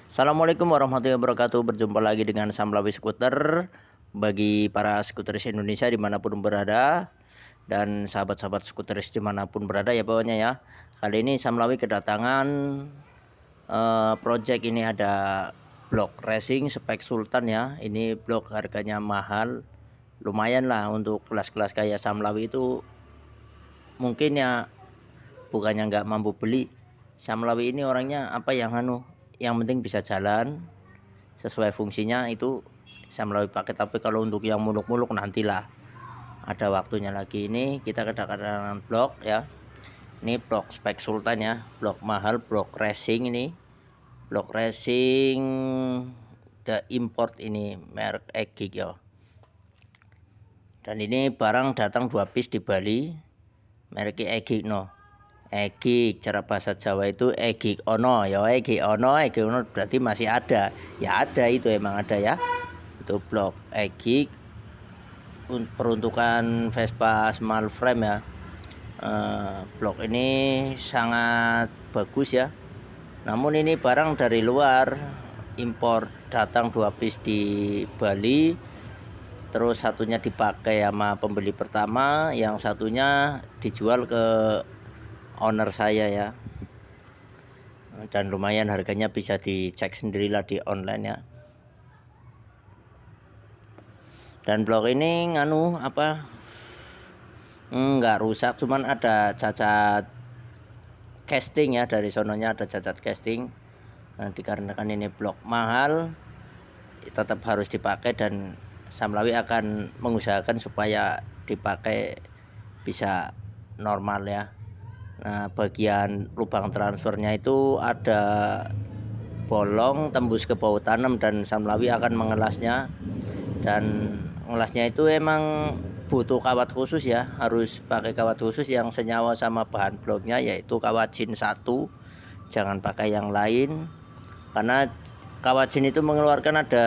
Assalamualaikum warahmatullahi wabarakatuh. Berjumpa lagi dengan Samlawi Skuter. Bagi para skuteris Indonesia dimanapun berada, dan sahabat-sahabat skuteris dimanapun berada ya pokoknya ya. Kali ini Samlawi kedatangan project ini, ada blok racing spek Sultan ya. Ini blok harganya mahal, lumayan lah untuk kelas-kelas kayak Samlawi itu. Mungkin ya bukannya nggak mampu beli, Samlawi ini orangnya apa yang penting bisa jalan sesuai fungsinya, itu Samlawi pakai. Tapi kalau untuk yang muluk-muluk nantilah ada waktunya lagi. Ini kita kedatangan blok ya. Ini blok spek Sultan ya, blok mahal, blok racing. Ini blok racing the import, ini merek Egik ya. Dan ini barang datang 2 piece di Bali, merek Egik no. Egik, cara bahasa Jawa itu Egik ono ya, Egik ono berarti masih ada. Ya ada, itu emang ada ya. Itu blok Egik, peruntukan Vespa small frame ya. Blok ini sangat bagus ya. Namun ini barang dari luar, impor, datang 2 piece di Bali. Terus satunya dipakai sama pembeli pertama, yang satunya dijual ke owner saya ya. Dan lumayan harganya, bisa dicek sendirilah di online ya. Dan blok ini nggak rusak, cuman ada cacat casting ya, dari sononya ada cacat casting. Nah, dikarenakan ini blok mahal, tetap harus dipakai, dan Samlawi akan mengusahakan supaya dipakai bisa normal ya. Nah, bagian lubang transfernya itu ada bolong tembus ke bawah tanam, dan Samlawi akan mengelasnya. Dan ngelasnya itu emang butuh kawat khusus ya, harus pakai kawat khusus yang senyawa sama bahan bloknya, yaitu kawat Jin 1. Jangan pakai yang lain, karena kawat Jin itu mengeluarkan ada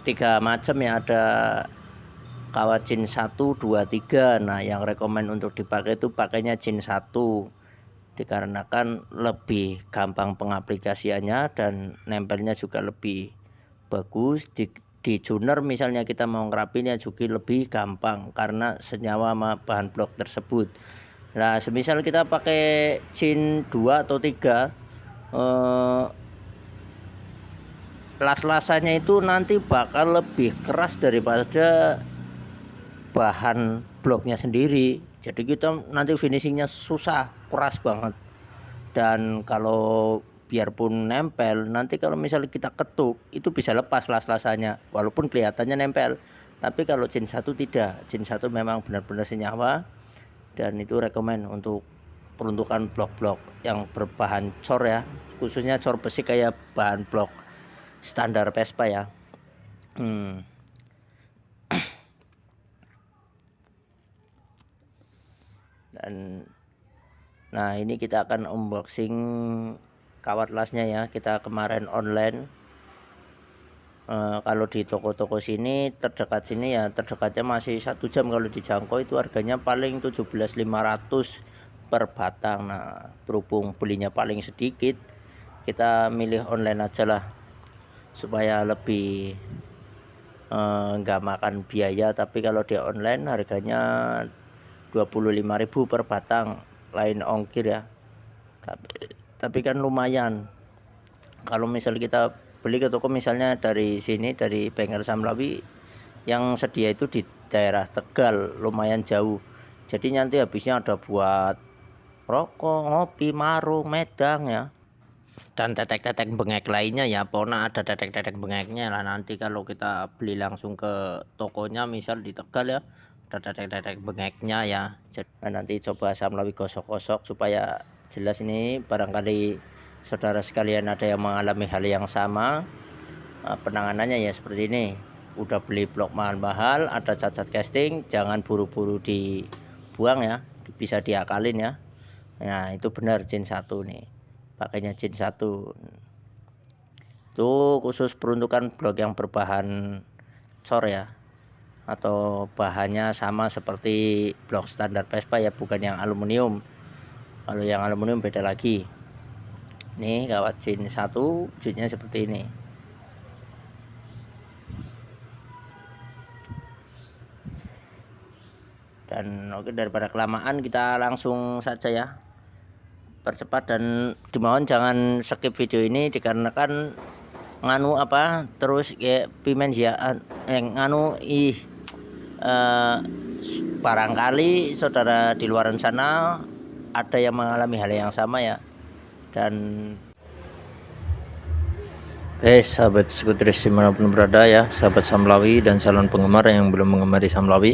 3 macam ya, ada kawat Jin 1, 2, 3. Nah, yang rekomen untuk dipakai itu pakainya Jin 1, dikarenakan lebih gampang pengaplikasiannya dan nempelnya juga lebih bagus. Di tuner misalnya kita mau ngerapinnya juga lebih gampang karena senyawa sama bahan blok tersebut. Nah, semisal kita pakai Jin 2 atau 3, las-lasannya itu nanti bakal lebih keras daripada bahan bloknya sendiri. Jadi kita nanti finishingnya susah, keras banget. Dan kalau biarpun nempel, nanti kalau misalnya kita ketuk itu bisa lepas las-lasannya walaupun kelihatannya nempel. Tapi kalau Jin 1 tidak, Jin 1 memang benar-benar senyawa, dan itu rekomen untuk peruntukan blok-blok yang berbahan cor ya, khususnya cor besi kayak bahan blok standar Vespa ya. Dan nah, ini kita akan unboxing kawat lasnya ya. Kita kemarin online, kalau di toko-toko sini terdekat sini ya, terdekatnya masih 1 jam kalau dijangkau, itu harganya paling 17.500 per batang. Nah, berhubung belinya paling sedikit, kita milih online aja lah supaya lebih nggak makan biaya. Tapi kalau di online harganya 25.000 per batang, lain ongkir ya. Tapi kan lumayan kalau misal kita beli ke toko, misalnya dari sini, dari bengkel Samlawi yang sedia itu di daerah Tegal, lumayan jauh. Jadi nanti habisnya ada buat rokok, ngopi, marung, medang ya, dan tetek-tetek bengek lainnya ya. Pokoknya ada tetek-tetek bengeknya lah. Nanti kalau kita beli langsung ke tokonya, misal di Tegal ya, ada tetek-tetek bengeknya ya. Jadi nanti coba Samlawi gosok-gosok supaya jelas. Ini barangkali saudara sekalian ada yang mengalami hal yang sama. Penanganannya ya seperti ini. Udah beli blok mahal-mahal, ada cacat casting, jangan buru-buru dibuang ya, bisa diakalin ya. Nah, itu benar Jin 1 nih, pakainya Jin 1. Itu khusus peruntukan blok yang berbahan cor ya, atau bahannya sama seperti blok standar Vespa ya, bukan yang aluminium. Kalau yang aluminium beda lagi. Nih kawat jin 1 wujudnya seperti ini. Dan oke, daripada kelamaan kita langsung saja ya, percepat, dan dimohon jangan skip video ini dikarenakan nganu apa terus kayak pimen ya nganu barangkali saudara di luar sana ada yang mengalami hal yang sama ya. Dan oke, sahabat Skutris dimanapun berada ya, sahabat Samlawi dan calon penggemar yang belum mengemari Samlawi.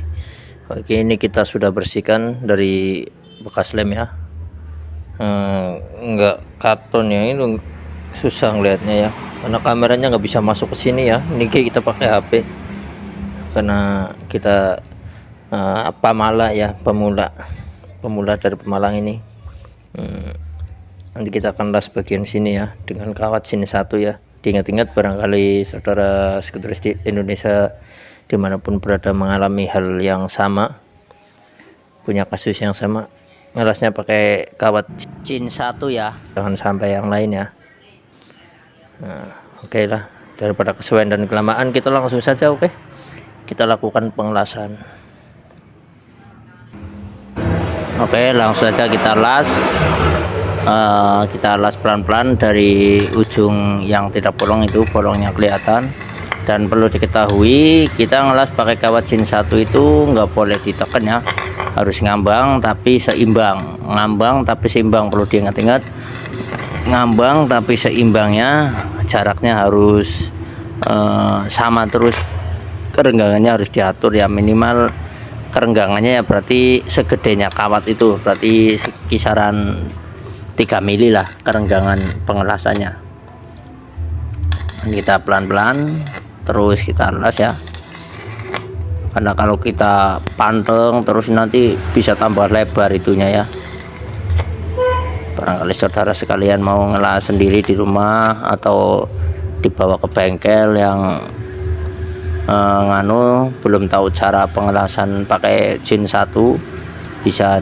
Oke, ini kita sudah bersihkan dari bekas lem ya. Enggak karton ya, ini susah ngelihatnya ya, karena kameranya nggak bisa masuk ke sini ya. Ini kita pakai HP karena kita pemula ya, pemula dari Pemalang ini. Nanti kita akan las bagian sini ya dengan kawat sini 1 ya. Diingat-ingat barangkali saudara Skutris di Indonesia dimanapun berada mengalami hal yang sama, punya kasus yang sama, ngelasnya pakai kawat jin 1 ya, jangan sampai yang lain ya. Nah, oke lah, daripada kesesuaian dan kelamaan kita langsung saja kita lakukan pengelasan. Oke, langsung saja kita las. Kita las pelan-pelan dari ujung yang tidak bolong itu, bolongnya kelihatan. Dan perlu diketahui, kita ngelas pakai kawat jin 1 itu nggak boleh ditekan ya, harus ngambang tapi seimbang, ngambang tapi seimbang. Perlu diingat-ingat, ngambang tapi seimbangnya, jaraknya harus sama terus, kerenggangannya harus diatur ya, minimal kerenggangannya ya berarti segedenya kawat itu, berarti kisaran 3 mili lah kerenggangan pengelasannya. Kita pelan-pelan terus kita las ya, karena kalau kita panteng terus nanti bisa tambah lebar itunya ya. Barangkali saudara sekalian mau ngelas sendiri di rumah atau dibawa ke bengkel yang nganu belum tahu cara pengelasan pakai jin 1, bisa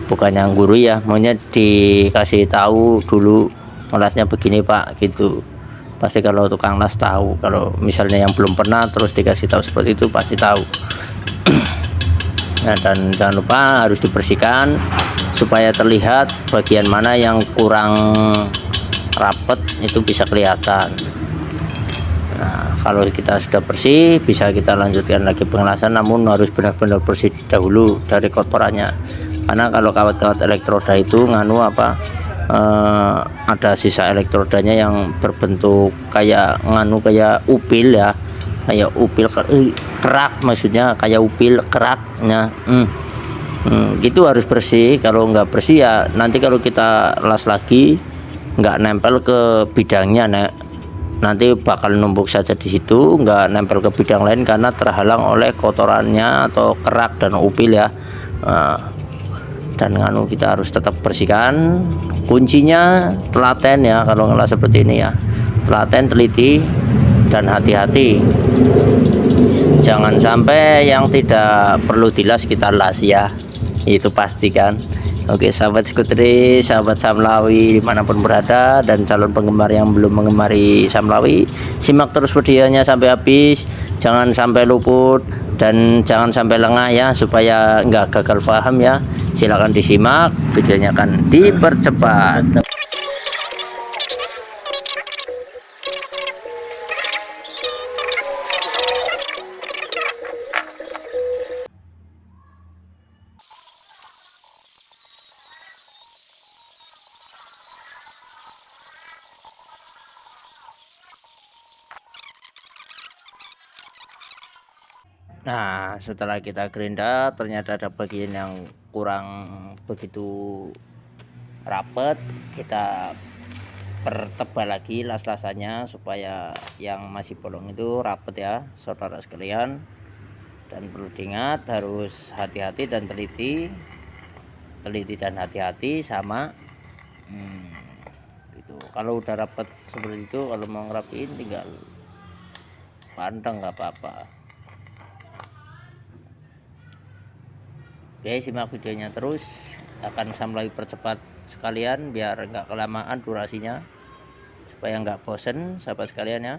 bukannya guru ya, maunya dikasih tahu dulu ngelasnya begini Pak gitu. Pasti kalau tukang las tahu, kalau misalnya yang belum pernah terus dikasih tahu seperti itu pasti tahu. Nah, dan jangan lupa harus dibersihkan supaya terlihat bagian mana yang kurang rapet, itu bisa kelihatan. Nah, kalau kita sudah bersih bisa kita lanjutkan lagi pengelasan, namun harus benar-benar bersih dahulu dari kotorannya, karena kalau kawat-kawat elektroda itu nganu ada sisa elektrodanya yang berbentuk kayak kayak upil ya, kayak upil kerak, maksudnya kayak upil keraknya. Gitu harus bersih. Kalau nggak bersih ya nanti kalau kita las lagi nggak nempel ke bidangnya, nanti bakal numpuk saja di situ, nggak nempel ke bidang lain karena terhalang oleh kotorannya atau kerak dan upil ya. Dan kita harus tetap bersihkan. Kuncinya telaten ya, kalau ngelas seperti ini ya, telaten, teliti, dan hati-hati. Jangan sampai yang tidak perlu dilas kita las ya, itu pastikan. Oke, sahabat Skutris, sahabat Samlawi dimanapun berada, dan calon penggemar yang belum mengemari Samlawi, simak terus videonya sampai habis, jangan sampai luput dan jangan sampai lengah ya, supaya nggak gagal paham ya. Silahkan disimak, videonya akan dipercepat. Nah, setelah kita gerinda ternyata ada bagian yang kurang begitu rapet, kita pertebal lagi las-lasannya supaya yang masih bolong itu rapet ya saudara sekalian. Dan perlu diingat harus hati-hati dan teliti dan hati-hati sama gitu. Kalau udah rapet seperti itu, kalau mau ngerapiin tinggal panteng, nggak apa-apa. Oke, simak videonya terus, akan Samlawi percepat sekalian biar nggak kelamaan durasinya, supaya nggak bosen sahabat sekalian ya.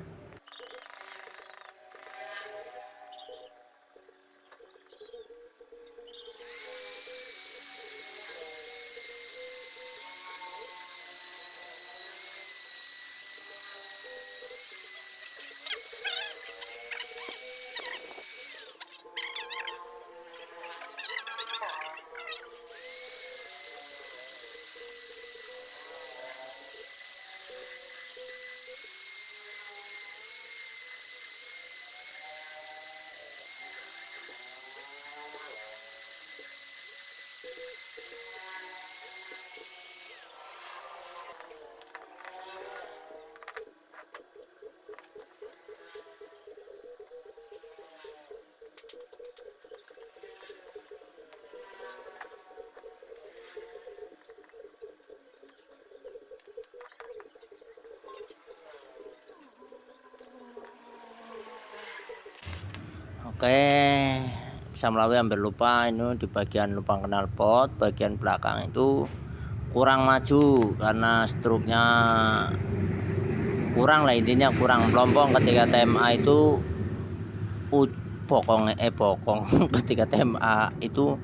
Oke, bisa melalui hampir lupa ini di bagian lubang knalpot bagian belakang itu kurang maju karena struknya kurang lah, intinya kurang melompong ketika TMA itu bokong ketika TMA itu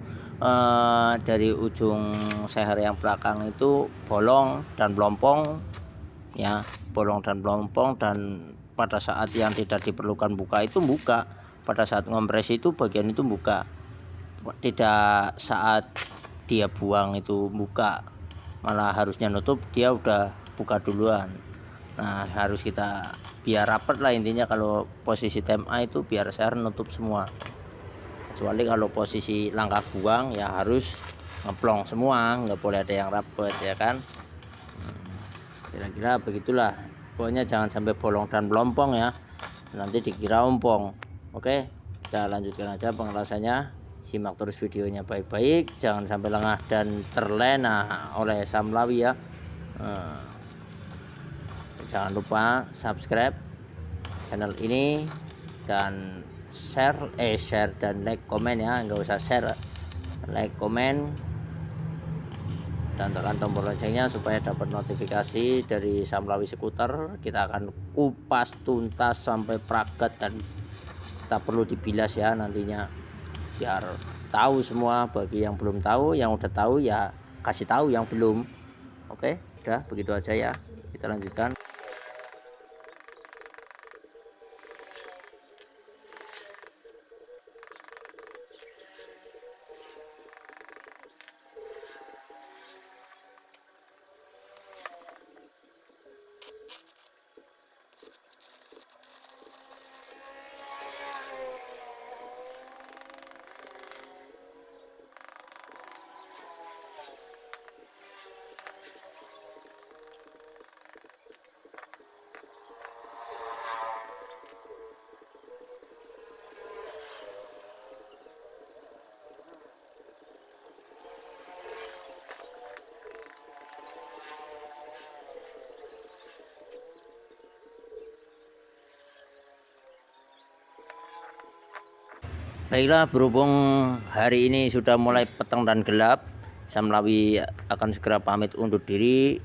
dari ujung seher yang belakang itu bolong dan melompong ya, bolong dan melompong, dan pada saat yang tidak diperlukan buka itu buka, pada saat ngompresi itu bagian itu buka, tidak saat dia buang itu buka, malah harusnya nutup dia udah buka duluan. Nah harus kita biar rapat lah intinya, kalau posisi TMA itu biar seher nutup semua, kecuali kalau posisi langkah buang ya harus ngeplong semua, nggak boleh ada yang rapat ya kan. Kira-kira begitulah, pokoknya jangan sampai bolong dan melompong ya, nanti dikira ompong. Oke, kita lanjutkan aja penjelasannya, simak terus videonya baik-baik, jangan sampai lengah dan terlena oleh Samlawi ya. Jangan lupa subscribe channel ini dan share dan like komen ya, nggak usah share, like komen, dan tekan tombol loncengnya supaya dapat notifikasi dari Samlawi Skuter. Kita akan kupas tuntas sampai praget dan kita perlu dibilas ya nantinya, biar tahu semua. Bagi yang belum tahu, yang udah tahu ya kasih tahu yang belum. Oke, udah begitu aja ya, kita lanjutkan. Baiklah, berhubung hari ini sudah mulai petang dan gelap, Samlawi akan segera pamit undur diri,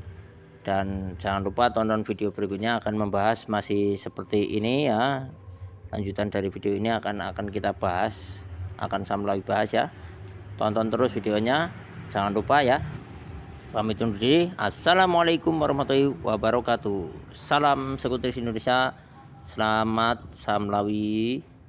dan jangan lupa tonton video berikutnya, akan membahas masih seperti ini ya. Lanjutan dari video ini akan kita bahas, akan Samlawi bahas ya. Tonton terus videonya, jangan lupa ya. Pamit undur diri. Assalamualaikum warahmatullahi wabarakatuh. Salam Skuter Indonesia. Selamat Samlawi.